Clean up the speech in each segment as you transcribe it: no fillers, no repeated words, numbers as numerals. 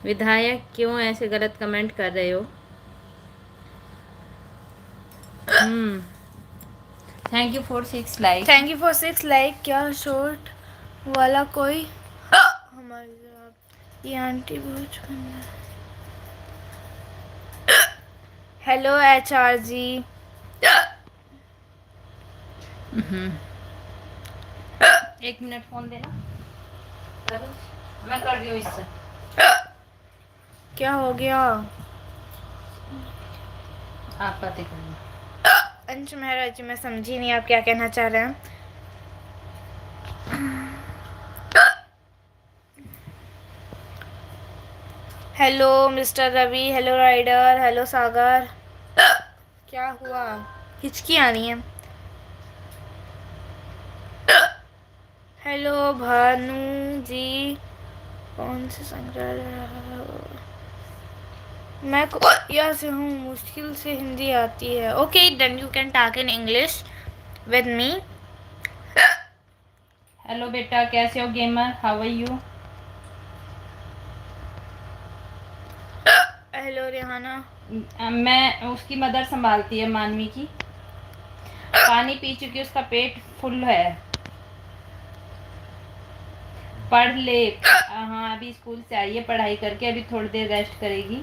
विधायक क्यों ऐसे गलत कमेंट कर रहे हो? Thank you for 6 like. Thank you for 6 like. क्या शॉर्ट वाला कोई हमारे ये आंटी बहुत सुंदर। हेलो HR जी। एक मिनट फोन देना, मैं कर रही हूँ इससे। क्या हो गया? आप बातें करिए। अंश मेहरा जी, मैं समझी नहीं आप क्या कहना चाह रहे हैं। Hello mister Ravi, hello rider, hello Sagar. क्या हुआ? हिचकी आ रही है? हेलो भानु जी। कौन से संग्रह? मैं कोरिया से हूँ, मुश्किल से हिंदी आती है। Okay then you can talk in English with me. Hello बेटा, कैसे हो gamer? How are you? Hello Rehana. मैं उसकी मदर संभालती है, मानवी की। पानी पी चुकी, उसका पेट फुल है। पढ़ ले। हाँ, अभी स्कूल से आई है पढ़ाई करके, अभी थोड़ी देर रेस्ट करेगी।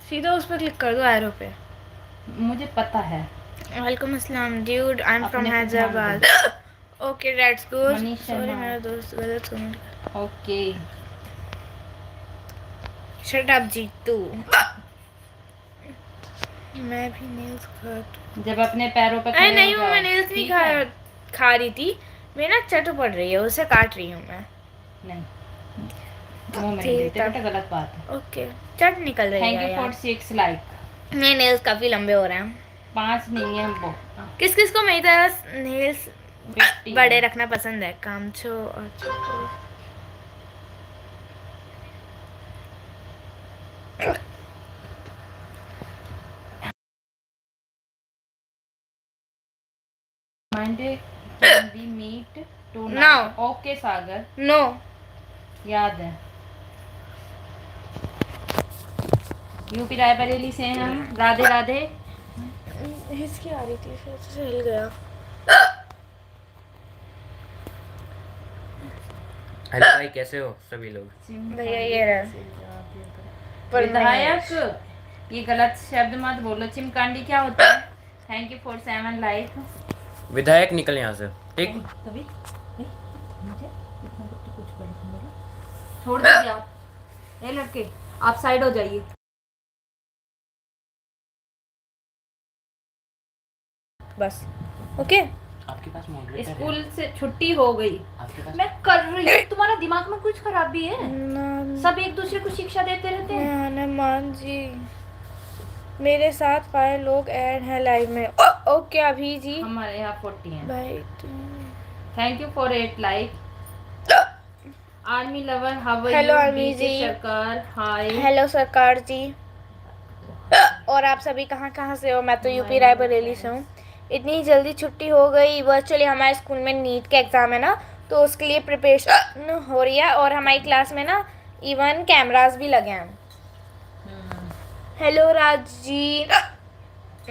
सीधा उस पर क्लिक कर दो, एरो पे। मुझे पता है। वालेकुम अस्सलाम ड्यूड, आई एम फ्रॉम अपने पे ध्यान दो। Hyderabad. Okay that's good. Manish sorry Sharma. मेरा दोस्त गलत comment. Okay. Shut up Jeetu. मैं भी नेल्स काट। जब अपने पैरों पे अरे खड़े हो नहीं, जाओ। मैं नेल्स नहीं ठीक है? खा रही थी। मेरी ना चट पड़ रही है, उसे काट रही हूँ मैं। नहीं, मुंह में नहीं देते बेटा, गलत बात है। ओके, चट निकल रही थैंक है यू फॉर यार। 6 लाइक। मेरे नेल्स काफी लंबे हो रहे हैं। 5 नहीं है वो। किस किस को मेरी तरह नेल्स 50 बड़े है। रखना पसंद है? कामचो और चोको। Monday can we meet tonight? Okay Sagar, no. याद है। यूपी रायबरेली से हैं हम। राधे राधे। हिचकी आ रही थी, फिर से हिल गया। हेलो भाई, कैसे हो सभी लोग? भैया ये रहा। विधायक, ये गलत शब्द मत बोलो। चिमकांडी क्या होता है? Thank you for 7 like. विधायक निकल यहाँ से, ठीक? कभी मुझे इतना कुछ छोड़ दीजिए आप। ये लड़के, आप साइड हो जाइए। बस ओके। आपके पास मॉडरेटर है? स्कूल से छुट्टी हो गई। आपके पास मैं कर रही हूँ। तुम्हारा दिमाग में कुछ खराबी है? ना, सब एक दूसरे को शिक्षा देते रहते हैं। हनुमान जी, मेरे साथ 5 लोग ऐड हैं लाइव में। ओके अभी जी। हमारे यहाँ 40 हैं। भाई thank you for 8 like. Army lover, how are hello you? Army DJ ji. सरकार, हाय। हेलो सरकार जी। और आप सभी कहाँ कहाँ से हो? मैं तो यूपी रायबरेली से हूँ। इतनी जल्दी छुट्टी हो गई। वर्चुअली हमारे स्कूल में नीट का एग्ज़ाम है ना, तो उसके लिए प्रिपरेशन हो रही है। और हमारी क्लास में ना इवन कैमरास भी लगे हैं। हेलो राज जी।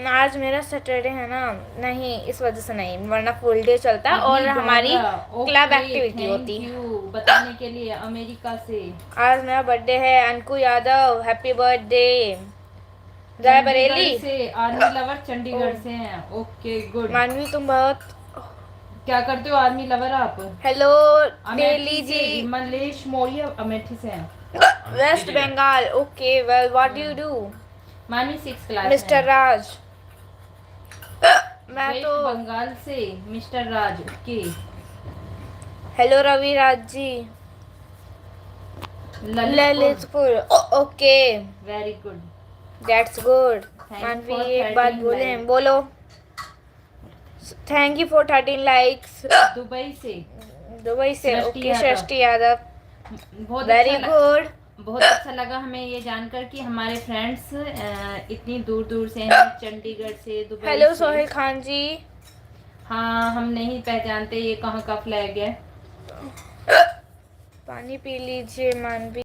आज मेरा सैटरडे है ना, नहीं इस वजह से नहीं, वरना फुल डे चलता है और हमारी क्लब एक्टिविटी होती है। थैंक यू बताने के लिए अमेरिका से। आज मेरा बर्थडे है। Anku Yadav, happy birthday. रायबरेली से आर्मी लवर चंडीगढ़ से हैं। Okay good. मानवी तुम बहुत। क्या करते हो आर्मी लवर आप? हेलो अमेठी डेली से जी। मलेश मौर्य अमेठी से हैं। West Bengal. Okay well what do you do? Mani 6 class mister राज। मैं वेस्ट तो बंगाल से mister Raj. Okay. Hello Ravi Raj ji. Lalitpur. Okay very good. That's good. Thank you मानवी for एक बात 13 बोले, likes. बोलो। Thank you for 13 likes. Dubai से दुबई से। सृष्टि ओके यादव। सृष्टि यादव, बहुत वेरी अच्छा गुड। बहुत अच्छा लगा हमें ये जानकर कि हमारे फ्रेंड्स इतनी दूर दूर से हैं, चंडीगढ़ से, दुबई हेलो से। सोहेल खान जी। हाँ, हम नहीं पहचानते ये कहाँ का फ्लैग है। पानी पी लीजिए मानवी।